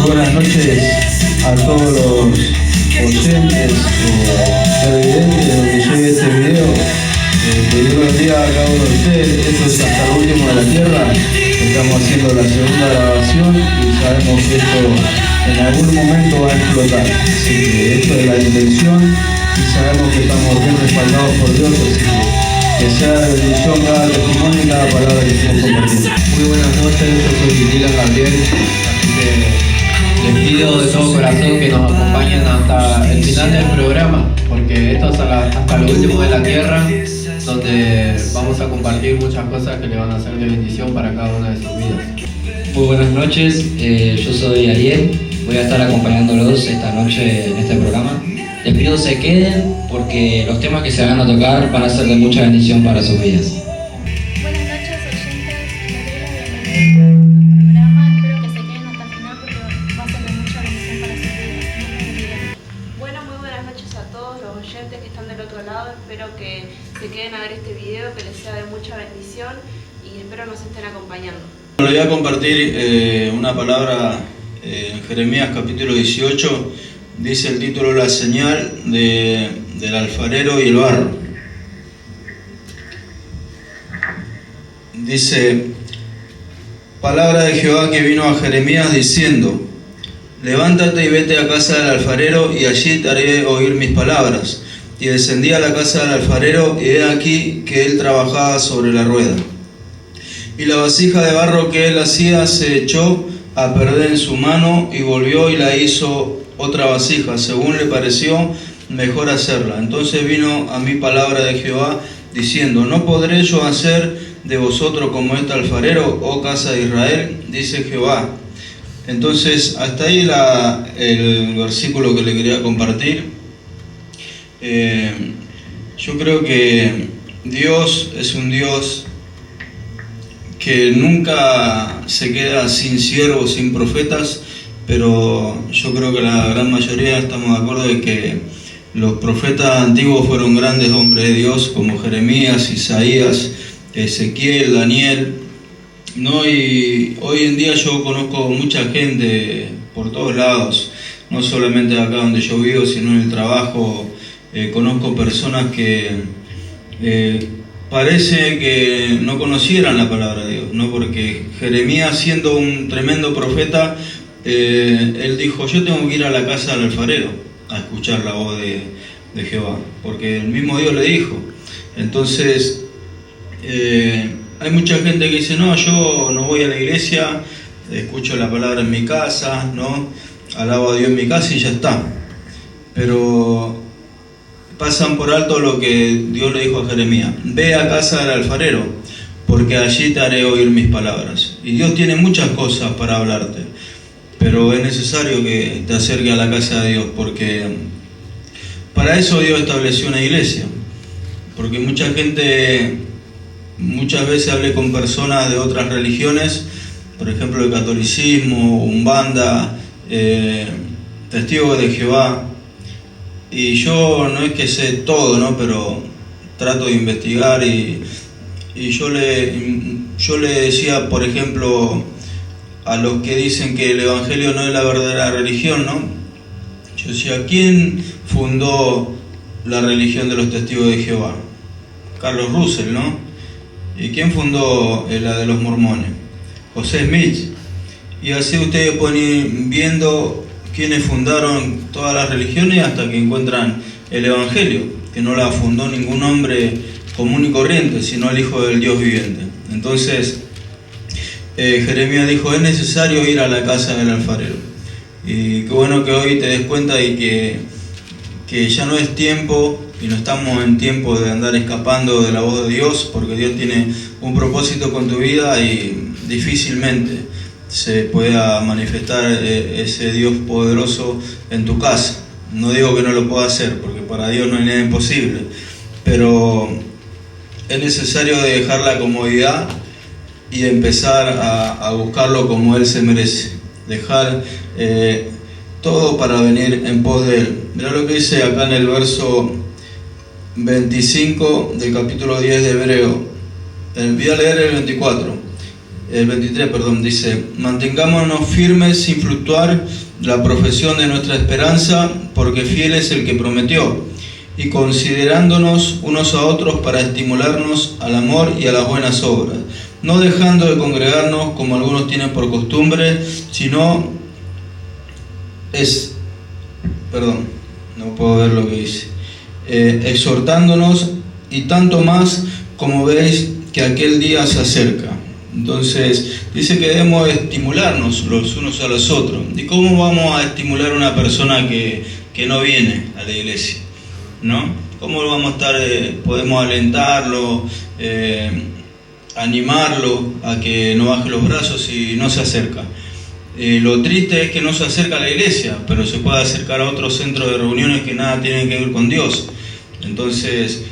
buenas noches a todos los oyentes o televidentes de donde llegue este video. Que Dios bendiga a cada uno de ustedes. Esto es hasta el último de la tierra. Estamos haciendo la segunda grabación y sabemos que esto en algún momento va a explotar. Así que esto es la intención y sabemos que estamos bien respaldados por Dios. Así que sea de bendición cada testimonio y cada palabra que estemos compartiendo. Muy buenas noches, yo soy Dylan Gabriel, así que les pido de todo corazón que nos acompañen hasta el final del programa, porque esto es hasta lo último de la tierra, donde vamos a compartir muchas cosas que le van a ser de bendición para cada una de sus vidas. Muy buenas noches, yo soy Ariel, voy a estar acompañándolos esta noche en este programa. Les pido se queden porque los temas que se van a tocar van a ser de mucha bendición para sus vidas. Buenas noches, oyentes, les doy la bienvenida al programa. Espero que se queden hasta el final porque va a ser de mucha bendición para sus vidas. Bueno, muy buenas noches a todos los oyentes que están del otro lado. Espero que se queden a ver este video, que les sea de mucha bendición y espero nos estén acompañando. Les voy a compartir una palabra en Jeremías capítulo 18. Dice el título: La señal del alfarero y el barro. Dice: palabra de Jehová que vino a Jeremías diciendo: levántate y vete a casa del alfarero, y allí te haré oír mis palabras. Y descendí a la casa del alfarero, y he aquí que él trabajaba sobre la rueda. Y la vasija de barro que él hacía se echó a perder en su mano, y volvió y la hizo otra vasija, según le pareció mejor hacerla. Entonces vino a mí palabra de Jehová, diciendo: ¿no podré yo hacer de vosotros como este alfarero, oh casa de Israel? Dice Jehová. Entonces, hasta ahí el versículo que le quería compartir. Yo creo que Dios es un Dios que nunca se queda sin siervos, sin profetas, pero yo creo que la gran mayoría estamos de acuerdo de que los profetas antiguos fueron grandes hombres de Dios, como Jeremías, Isaías, Ezequiel, Daniel, ¿no? Y hoy en día yo conozco mucha gente por todos lados, no solamente acá donde yo vivo, sino en el trabajo. Conozco personas que parece que no conocieran la palabra de Dios, ¿no? Porque Jeremías, siendo un tremendo profeta, él dijo: yo tengo que ir a la casa del alfarero a escuchar la voz de Jehová, porque el mismo Dios le dijo. Entonces hay mucha gente que dice: no, yo no voy a la iglesia, escucho la palabra en mi casa, ¿no? Alabo a Dios en mi casa y ya está. Pero pasan por alto lo que Dios le dijo a Jeremías: ve a casa del alfarero, porque allí te haré oír mis palabras. Y Dios tiene muchas cosas para hablarte, pero es necesario que te acerques a la casa de Dios, porque para eso Dios estableció una iglesia. Porque mucha gente, muchas veces hablé con personas de otras religiones, por ejemplo el catolicismo, Umbanda, Testigos de Jehová, y yo no es que sé todo, ¿no? Pero trato de investigar y yo le decía, por ejemplo, a los que dicen que el Evangelio no es la verdadera religión, ¿no? Yo decía: ¿quién fundó la religión de los Testigos de Jehová? Carlos Russell, ¿no? ¿Y quién fundó la de los mormones? José Smith. Y así ustedes pueden ir viendo quienes fundaron todas las religiones hasta que encuentran el Evangelio, que no la fundó ningún hombre común y corriente, sino el Hijo del Dios viviente. Entonces Jeremías dijo: es necesario ir a la casa del alfarero. Y qué bueno que hoy te des cuenta y que ya no es tiempo, y no estamos en tiempo de andar escapando de la voz de Dios, porque Dios tiene un propósito con tu vida y difícilmente se pueda manifestar ese Dios poderoso en tu casa. No digo que no lo pueda hacer, porque para Dios no hay nada imposible, pero es necesario dejar la comodidad y empezar a buscarlo como Él se merece. Dejar todo para venir en pos de Él. Mirá lo que dice acá en el verso 25 del capítulo 10 de Hebreo. Voy a leer el 24. el 23, perdón, dice: mantengámonos firmes sin fluctuar la profesión de nuestra esperanza, porque fiel es el que prometió, y considerándonos unos a otros para estimularnos al amor y a las buenas obras, no dejando de congregarnos como algunos tienen por costumbre, sino no puedo ver lo que dice, exhortándonos, y tanto más como veis que aquel día se acerca. Entonces dice que debemos estimularnos los unos a los otros. ¿Y cómo vamos a estimular a una persona que no viene a la iglesia? ¿No? ¿Cómo lo vamos a estar? Podemos alentarlo, animarlo a que no baje los brazos y no se acerca. Lo triste es que no se acerca a la iglesia, pero se puede acercar a otros centros de reuniones que nada tienen que ver con Dios. Entonces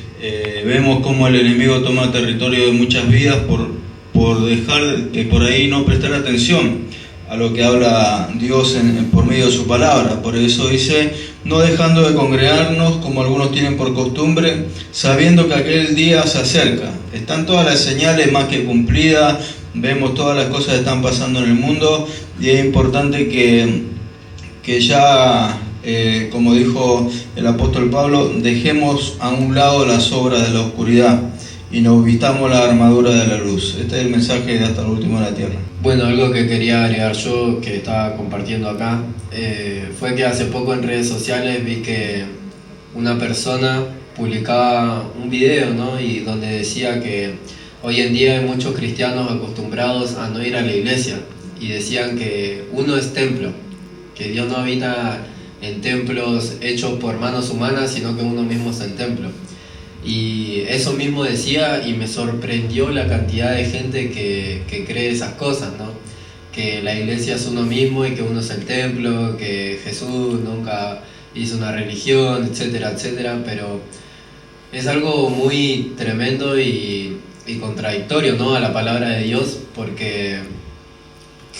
vemos cómo el enemigo toma territorio de muchas vidas por dejar de por ahí no prestar atención a lo que habla Dios por medio de su palabra. Por eso dice: no dejando de congregarnos como algunos tienen por costumbre, sabiendo que aquel día se acerca. Están todas las señales más que cumplidas, vemos todas las cosas que están pasando en el mundo, y es importante que ya, como dijo el apóstol Pablo, dejemos a un lado las obras de la oscuridad y nos vistamos la armadura de la luz. Este es el mensaje de Hasta lo Último de la Tierra. Bueno, algo que quería agregar yo, que estaba compartiendo acá, fue que hace poco en redes sociales vi que una persona publicaba un video, ¿no? Y donde decía que hoy en día hay muchos cristianos acostumbrados a no ir a la iglesia, y decían que uno es templo, que Dios no habita en templos hechos por manos humanas, sino que uno mismo es el templo. Y eso mismo decía, y me sorprendió la cantidad de gente que cree esas cosas, ¿no? Que la iglesia es uno mismo y que uno es el templo, que Jesús nunca hizo una religión, etcétera, etcétera. Pero es algo muy tremendo y contradictorio, ¿no?, a la palabra de Dios, porque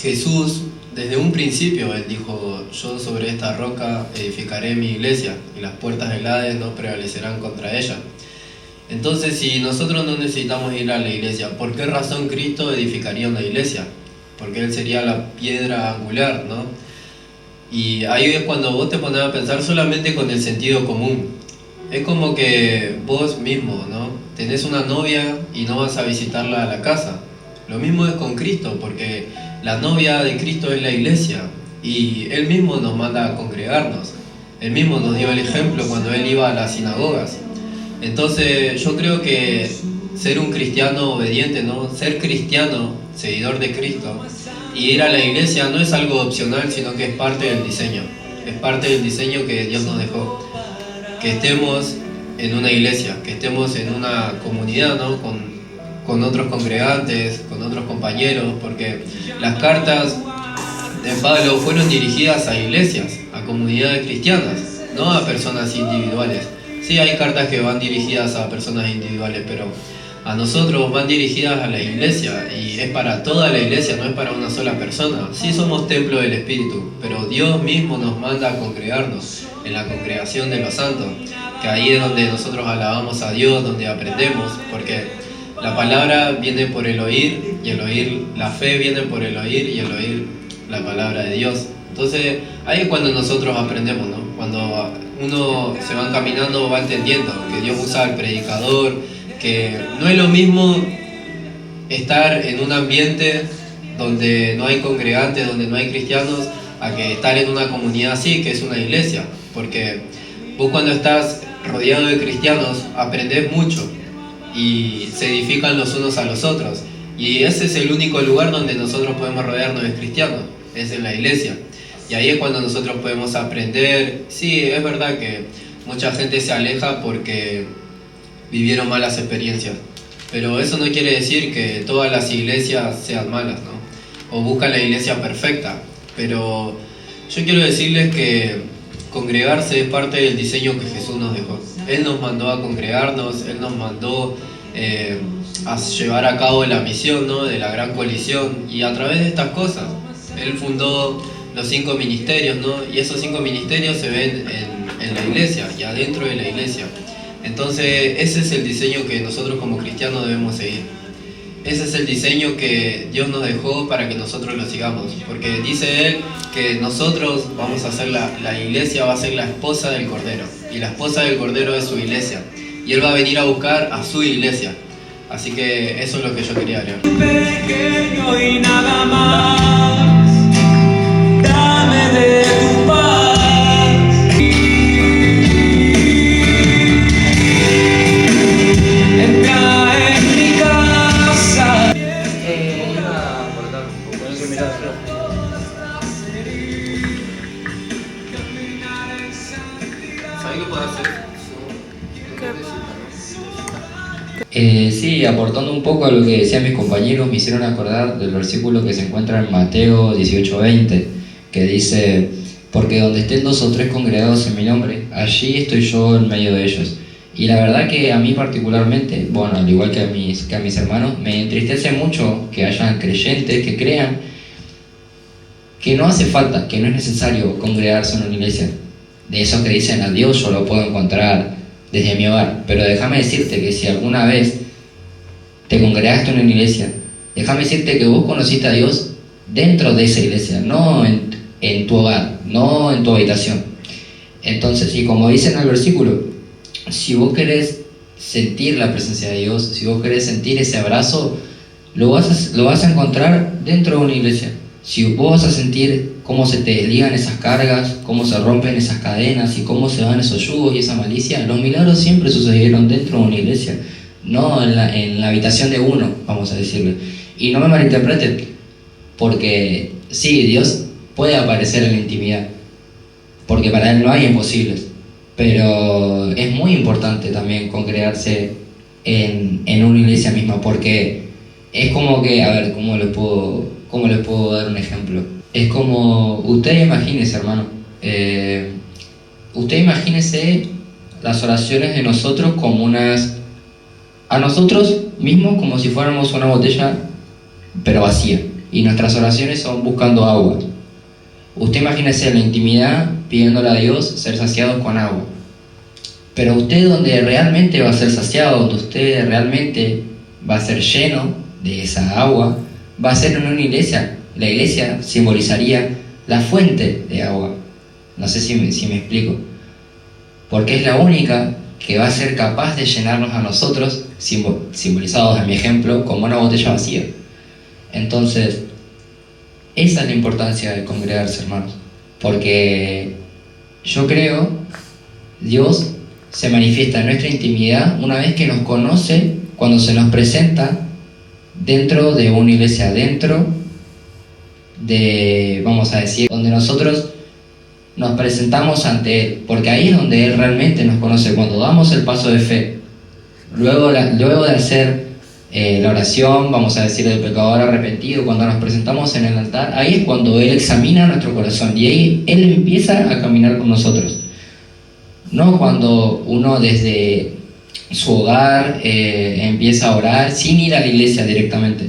Jesús, desde un principio, Él dijo: yo sobre esta roca edificaré mi iglesia, y las puertas del Hades no prevalecerán contra ella. Entonces, si nosotros no necesitamos ir a la iglesia, ¿por qué razón Cristo edificaría una iglesia? Porque Él sería la piedra angular, ¿no? Y ahí es cuando vos te pones a pensar solamente con el sentido común. Es como que vos mismo, ¿no?, tenés una novia y no vas a visitarla a la casa. Lo mismo es con Cristo, porque la novia de Cristo es la iglesia, y Él mismo nos manda a congregarnos. Él mismo nos dio el ejemplo cuando Él iba a las sinagogas. Entonces yo creo que ser un cristiano obediente, ¿no?, ser cristiano, seguidor de Cristo, y ir a la iglesia no es algo opcional, sino que es parte del diseño. Es parte del diseño que Dios nos dejó. Que estemos en una iglesia, que estemos en una comunidad, ¿no?, con otros congregantes, con otros compañeros, porque las cartas de Pablo fueron dirigidas a iglesias, a comunidades cristianas, no a personas individuales. Sí, hay cartas que van dirigidas a personas individuales, pero a nosotros van dirigidas a la iglesia, y es para toda la iglesia, no es para una sola persona. Sí, somos templo del Espíritu, pero Dios mismo nos manda a congregarnos en la congregación de los santos, que ahí es donde nosotros alabamos a Dios, donde aprendemos, porque la palabra viene por el oír, y el oír, la fe viene por el oír, y el oír la palabra de Dios. Entonces ahí es cuando nosotros aprendemos, ¿no? Cuando uno se va caminando, va entendiendo que Dios usa al predicador, que no es lo mismo estar en un ambiente donde no hay congregantes, donde no hay cristianos, a que estar en una comunidad así, que es una iglesia. Porque vos, cuando estás rodeado de cristianos, aprendés mucho y se edifican los unos a los otros, y ese es el único lugar donde nosotros podemos rodearnos de cristianos, es en la iglesia. Y ahí es cuando nosotros podemos aprender. Sí, es verdad que mucha gente se aleja porque vivieron malas experiencias, pero eso no quiere decir que todas las iglesias sean malas, ¿no?, o buscan la iglesia perfecta. Pero yo quiero decirles que congregarse es parte del diseño que Jesús nos dejó. Él nos mandó a congregarnos, Él nos mandó a llevar a cabo la misión, ¿no?, de la gran coalición, y a través de estas cosas Él fundó los 5 ministerios, ¿no?, y esos 5 ministerios se ven en la iglesia y adentro de la iglesia. Entonces ese es el diseño que nosotros como cristianos debemos seguir. ese es el diseño que Dios nos dejó para que nosotros lo sigamos. Porque dice Él que nosotros vamos a ser la iglesia, va a ser la esposa del Cordero. Y la esposa del Cordero es su iglesia. Y Él va a venir a buscar a su iglesia. Así que eso es lo que yo quería agregar. Pequeño y nada más, dame de tu paz. Entra en mi casa. Iba a aportar un poco, no sé, mirá, ¿sabés qué puedo hacer? Sí, aportando un poco a lo que decían mis compañeros, me hicieron acordar del versículo que se encuentra en Mateo 18:20, que dice: porque donde estén 2 o 3 congregados en mi nombre, allí estoy yo en medio de ellos. Y la verdad que a mí particularmente, bueno, al igual que a mis hermanos, me entristece mucho que hayan creyentes que crean que no hace falta, que no es necesario congregarse en una iglesia. De esos que dicen: a Dios yo lo puedo encontrar desde mi hogar. Pero déjame decirte que si alguna vez te congregaste en una iglesia, déjame decirte que vos conociste a Dios dentro de esa iglesia, no en tu hogar, no en tu habitación. Entonces, y como dice en el versículo, si vos querés sentir la presencia de Dios, si vos querés sentir ese abrazo, lo vas a encontrar dentro de una iglesia. Si vos vas a sentir cómo se te desligan esas cargas, cómo se rompen esas cadenas y cómo se van esos yugos y esa malicia, los milagros siempre sucedieron dentro de una iglesia, no en la habitación de uno, vamos a decirle. Y no me malinterpreten, porque sí, Dios puede aparecer en la intimidad, porque para Él no hay imposibles, pero es muy importante también congregarse en una iglesia misma, porque es como que, a ver, ¿cómo les puedo dar un ejemplo? Es como, usted imagínese, hermano, usted imagínese las oraciones de nosotros como a nosotros mismos como si fuéramos una botella pero vacía, y nuestras oraciones son buscando agua. Usted imagínese la intimidad pidiéndole a Dios ser saciados con agua, pero usted donde realmente va a ser saciado, donde usted realmente va a ser lleno de esa agua, va a ser en una iglesia. La iglesia simbolizaría la fuente de agua. No sé si me explico, porque es la única que va a ser capaz de llenarnos a nosotros, simbolizados en mi ejemplo como una botella vacía. Entonces, esa es la importancia de congregarse, hermanos, porque yo creo Dios se manifiesta en nuestra intimidad una vez que nos conoce, cuando se nos presenta dentro de una iglesia, dentro de, vamos a decir, donde nosotros nos presentamos ante Él, porque ahí es donde Él realmente nos conoce, cuando damos el paso de fe, luego de hacer la oración, vamos a decir, del pecador arrepentido, cuando nos presentamos en el altar, ahí es cuando Él examina nuestro corazón y ahí Él empieza a caminar con nosotros. No cuando uno desde su hogar empieza a orar sin ir a la iglesia directamente.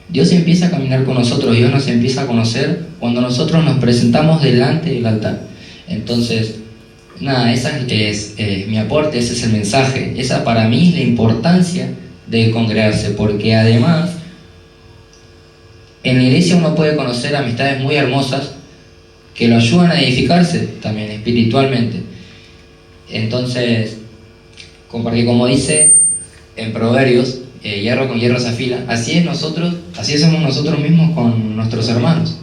Dios empieza a caminar con nosotros, Dios nos empieza a conocer cuando nosotros nos presentamos delante del altar. Entonces, nada, esa es mi aporte, ese es el mensaje. Esa para mí es la importancia de congregarse, porque además en la iglesia uno puede conocer amistades muy hermosas que lo ayudan a edificarse también espiritualmente. Entonces, porque como dice en Proverbios, hierro con hierro se afila, así somos nosotros mismos con nuestros hermanos.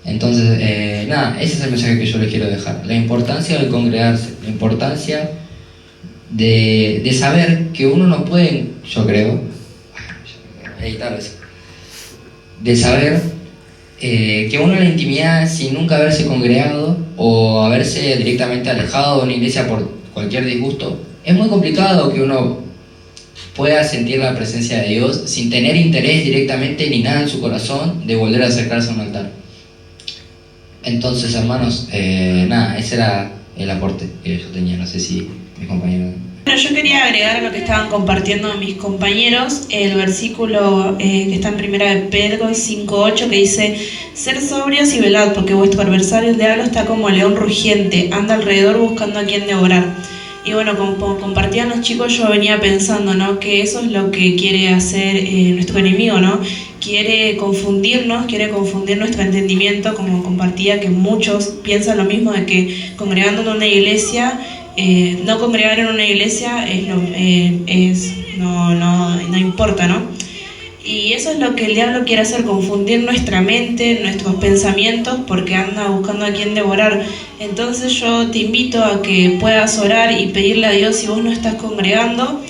Entonces, nada, ese es el mensaje que yo les quiero dejar, la importancia de congregarse, la importancia de saber que uno no puede, yo creo, editarlo así, de saber que uno en la intimidad, sin nunca haberse congregado o haberse directamente alejado de una iglesia por cualquier disgusto, es muy complicado que uno pueda sentir la presencia de Dios sin tener interés directamente ni nada en su corazón de volver a acercarse a un altar. Entonces, hermanos, nada, ese era el aporte que yo tenía. No sé si mis compañeros... Bueno, yo quería agregar a lo que estaban compartiendo mis compañeros el versículo que está en 1 de Pedro 5:8, que dice: ser sobrios y velad, porque vuestro adversario el diablo está como león rugiente, anda alrededor buscando a quien devorar. Y bueno, como compartían los chicos, yo venía pensando, ¿no? Que eso es lo que quiere hacer nuestro enemigo, ¿no? Quiere confundirnos, quiere confundir nuestro entendimiento, como compartía, que muchos piensan lo mismo, de que congregando en una iglesia, no congregar en una iglesia no importa, ¿no? Y eso es lo que el diablo quiere hacer, confundir nuestra mente, nuestros pensamientos, porque anda buscando a quien devorar. Entonces yo te invito a que puedas orar y pedirle a Dios, si vos no estás congregando,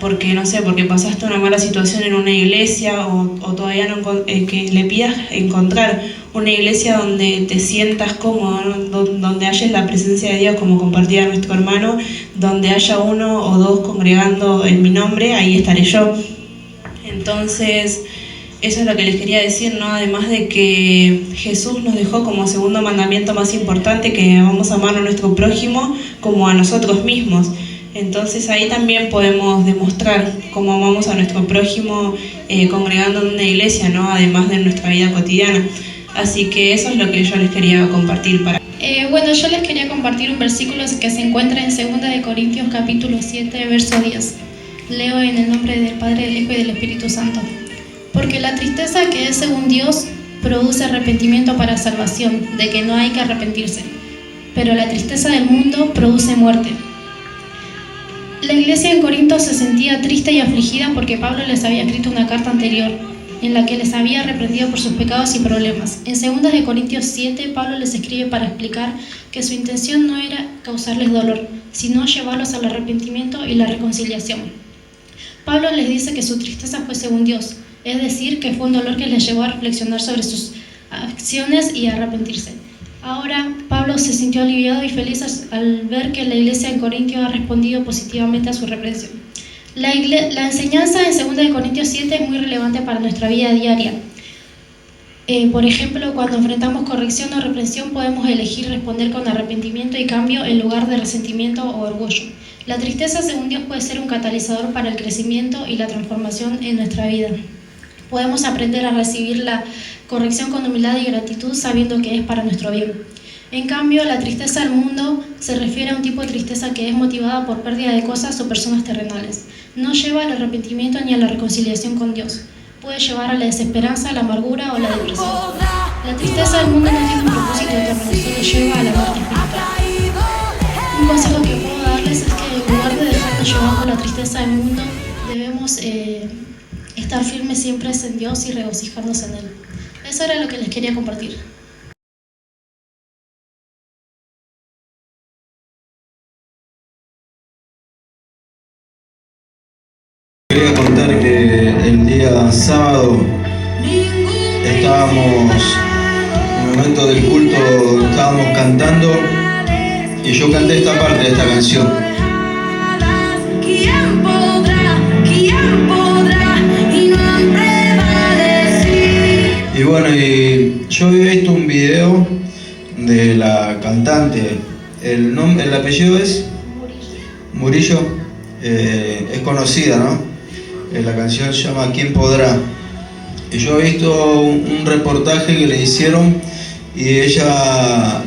porque no sé, porque pasaste una mala situación en una iglesia o todavía no, que le pidas encontrar una iglesia donde te sientas cómodo, ¿no? Donde hayas la presencia de Dios, como compartía nuestro hermano, donde haya uno o dos congregando en mi nombre, ahí estaré yo. Entonces, eso es lo que les quería decir, ¿no? Además de que Jesús nos dejó como segundo mandamiento más importante, que vamos a amar a nuestro prójimo como a nosotros mismos. Entonces ahí también podemos demostrar cómo amamos a nuestro prójimo congregando en una iglesia, ¿no? Además de nuestra vida cotidiana. Así que eso es lo que yo les quería compartir para... Bueno, yo les quería compartir un versículo que se encuentra en 2 de Corintios capítulo 7, verso 10. Leo en el nombre del Padre, del Hijo y del Espíritu Santo. Porque la tristeza que es según Dios produce arrepentimiento para salvación, de que no hay que arrepentirse. Pero la tristeza del mundo produce muerte. La iglesia en Corinto se sentía triste y afligida porque Pablo les había escrito una carta anterior, en la que les había reprendido por sus pecados y problemas. En 2 de Corintios 7, Pablo les escribe para explicar que su intención no era causarles dolor, sino llevarlos al arrepentimiento y la reconciliación. Pablo les dice que su tristeza fue según Dios, es decir, que fue un dolor que les llevó a reflexionar sobre sus acciones y a arrepentirse. Ahora, Pablo se sintió aliviado y feliz al ver que la iglesia en Corintio ha respondido positivamente a su reprensión. La enseñanza en 2 de Corintios 7 es muy relevante para nuestra vida diaria. Por ejemplo, cuando enfrentamos corrección o reprensión, podemos elegir responder con arrepentimiento y cambio en lugar de resentimiento o orgullo. La tristeza, según Dios, puede ser un catalizador para el crecimiento y la transformación en nuestra vida. Podemos aprender a recibir la corrección con humildad y gratitud, sabiendo que es para nuestro bien. En cambio, la tristeza del mundo se refiere a un tipo de tristeza que es motivada por pérdida de cosas o personas terrenales. No lleva al arrepentimiento ni a la reconciliación con Dios. Puede llevar a la desesperanza, a la amargura o la depresión. La tristeza del mundo no tiene un propósito eterno, solo lleva a la muerte espiritual. Un consejo que puedo darles es que en lugar de dejarnos llevar por la tristeza del mundo, debemos estar firmes siempre en Dios y regocijarnos en Él. Eso era lo que les quería compartir. Quería contar que el día sábado estábamos en el momento del culto, estábamos cantando y yo canté esta parte de esta canción. ¿Quién podrá? ¿Quién podrá? Y no prevalecer. Y bueno, y yo había visto un video de la cantante, el apellido es Murillo, es conocida, ¿no? La canción se llama ¿Quién podrá? Y yo he visto un reportaje que le hicieron y ella,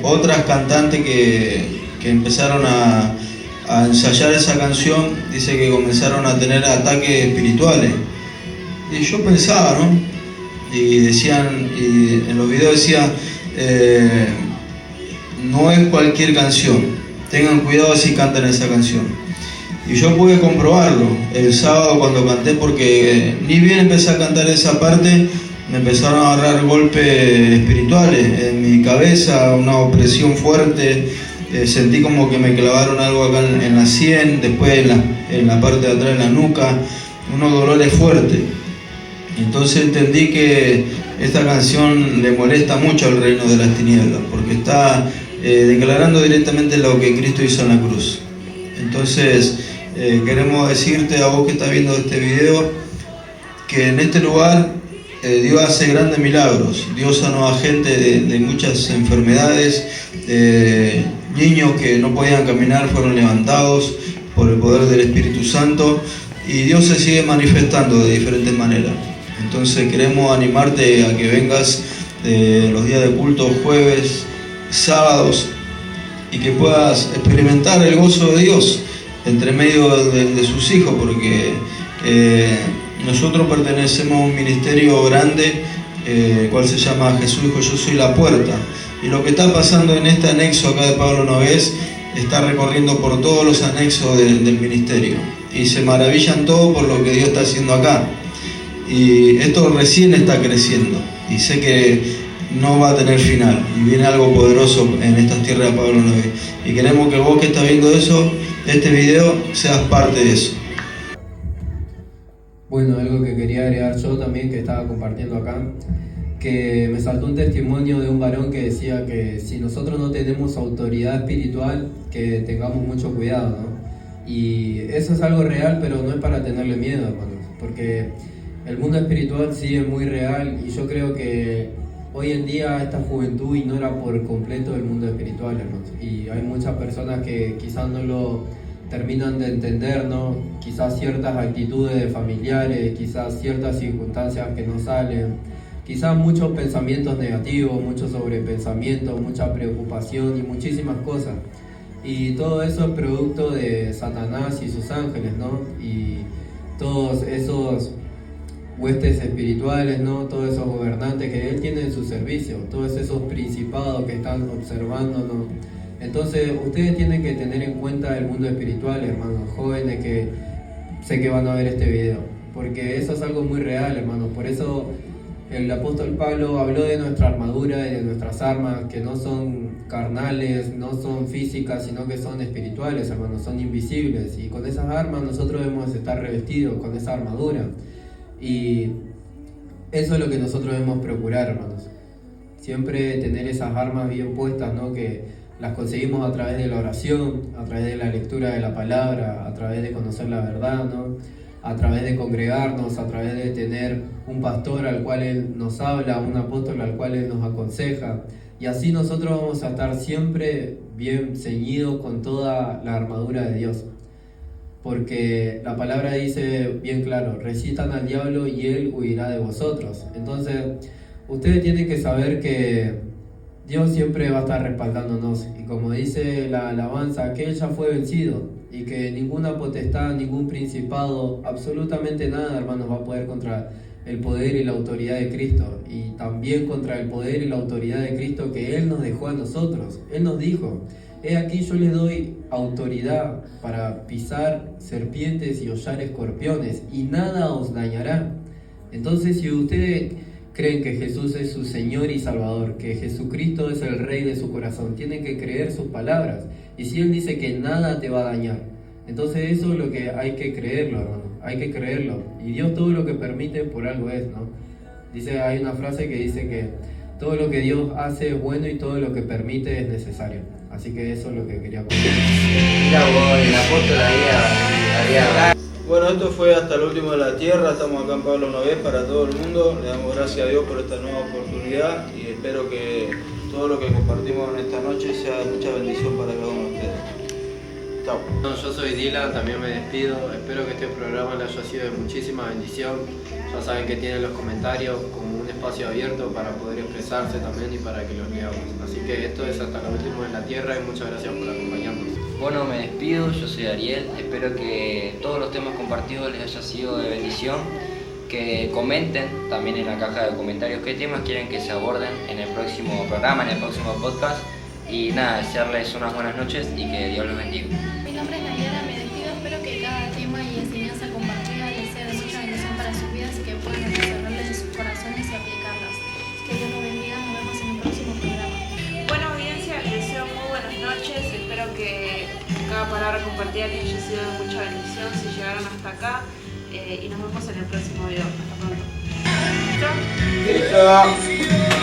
otras cantantes que empezaron a ensayar esa canción, dice que comenzaron a tener ataques espirituales. Y yo pensaba, ¿no? Y decían, y en los videos decía, no es cualquier canción, tengan cuidado si cantan esa canción. Y yo pude comprobarlo el sábado cuando canté, porque ni bien empecé a cantar esa parte, me empezaron a agarrar golpes espirituales en mi cabeza, una opresión fuerte, sentí como que me clavaron algo acá en la sien, después en la parte de atrás de la nuca, unos dolores fuertes. Entonces entendí que esta canción le molesta mucho al reino de las tinieblas, porque está declarando directamente lo que Cristo hizo en la cruz. Entonces queremos decirte a vos que estás viendo este video que en este lugar Dios hace grandes milagros. Dios sanó a gente de muchas enfermedades, niños que no podían caminar fueron levantados por el poder del Espíritu Santo, y Dios se sigue manifestando de diferentes maneras. Entonces queremos animarte a que vengas los días de culto, jueves, sábados, y que puedas experimentar el gozo de Dios entre medio de sus hijos, porque nosotros pertenecemos a un ministerio grande, el cual se llama Jesús dijo: yo soy la puerta. Y lo que está pasando en este anexo acá de Pablo Nogués está recorriendo por todos los anexos del ministerio, y se maravillan todos por lo que Dios está haciendo acá. Y esto recién está creciendo, y sé que no va a tener final, y viene algo poderoso en estas tierras de Pablo Nogués. Y queremos que vos que estás viendo eso, este video, seas parte de eso. Bueno, algo que quería agregar yo también, que estaba compartiendo acá, que me saltó un testimonio de un varón que decía que si nosotros no tenemos autoridad espiritual, que tengamos mucho cuidado, ¿no? Y eso es algo real, pero no es para tenerle miedo, hermanos, porque el mundo espiritual sí es muy real, y yo creo que hoy en día esta juventud ignora por completo el mundo espiritual, hermanos, y hay muchas personas que quizás no lo terminan de entender, ¿no? Quizás ciertas actitudes de familiares, quizás ciertas circunstancias que no salen, quizás muchos pensamientos negativos, mucho sobrepensamiento, mucha preocupación y muchísimas cosas. Y todo eso es producto de Satanás y sus ángeles, ¿no? Y todos esos huestes espirituales, ¿no? Todos esos gobernantes que él tiene en su servicio, todos esos principados que están observándonos. Entonces ustedes tienen que tener en cuenta el mundo espiritual, hermanos, jóvenes que sé que van a ver este video, porque eso es algo muy real, hermanos. Por eso el apóstol Pablo habló de nuestra armadura y de nuestras armas, que no son carnales, no son físicas, sino que son espirituales, hermanos, son invisibles. Y con esas armas nosotros debemos estar revestidos con esa armadura. Y eso es lo que nosotros debemos procurar, hermanos. Siempre tener esas armas bien puestas, ¿no? Que las conseguimos a través de la oración, a través de la lectura de la palabra, a través de conocer la verdad, ¿no? A través de congregarnos, a través de tener un pastor al cual Él nos habla, un apóstol al cual Él nos aconseja. Y así nosotros vamos a estar siempre bien ceñidos con toda la armadura de Dios. Porque la palabra dice bien claro: resistan al diablo y él huirá de vosotros. Entonces, ustedes tienen que saber que Dios siempre va a estar respaldándonos. Y como dice la alabanza, que Él ya fue vencido, y que ninguna potestad, ningún principado, absolutamente nada, hermanos, va a poder contra el poder y la autoridad de Cristo. Y también contra el poder y la autoridad de Cristo que Él nos dejó a nosotros. Él nos dijo: he aquí yo les doy autoridad para pisar serpientes y hollar escorpiones, y nada os dañará. Entonces, si ustedes creen que Jesús es su Señor y Salvador, que Jesucristo es el Rey de su corazón, tienen que creer sus palabras. Y si Él dice que nada te va a dañar, entonces eso es lo que hay que creerlo, hermano. Hay que creerlo. Y Dios todo lo que permite por algo es, ¿no? Dice, hay una frase que dice que todo lo que Dios hace es bueno y todo lo que permite es necesario. Así que eso es lo que quería contar. Mira vos, el apóstol había... Bueno, esto fue Hasta el Último de la Tierra. Estamos acá en Pablo Nogués para todo el mundo. Le damos gracias a Dios por esta nueva oportunidad y espero que todo lo que compartimos en esta noche sea de mucha bendición para cada uno de ustedes. Chao. Yo soy Dylan, también me despido. Espero que este programa les haya sido de muchísima bendición. Ya saben que tienen los comentarios como un espacio abierto para poder expresarse también y para que los leamos. Así que esto es Hasta el Último de la Tierra y muchas gracias por acompañarnos. Bueno, me despido, yo soy Ariel, espero que todos los temas compartidos les haya sido de bendición, que comenten también en la caja de comentarios qué temas quieren que se aborden en el próximo programa, en el próximo podcast, y nada, desearles unas buenas noches y que Dios los bendiga. Mi nombre es Nayara, me despido, espero que cada tema y enseñanza compartida les sea de mucha bendición para sus vidas y que puedan observarles en sus corazones y aplicarlas. Que Dios los bendiga, nos vemos en el próximo programa. Bueno, audiencia, les deseo muy buenas noches. Espero que cada palabra compartida les haya sido de mucha bendición si llegaron hasta acá. Y nos vemos en el próximo video. Hasta pronto. Chao. Chao.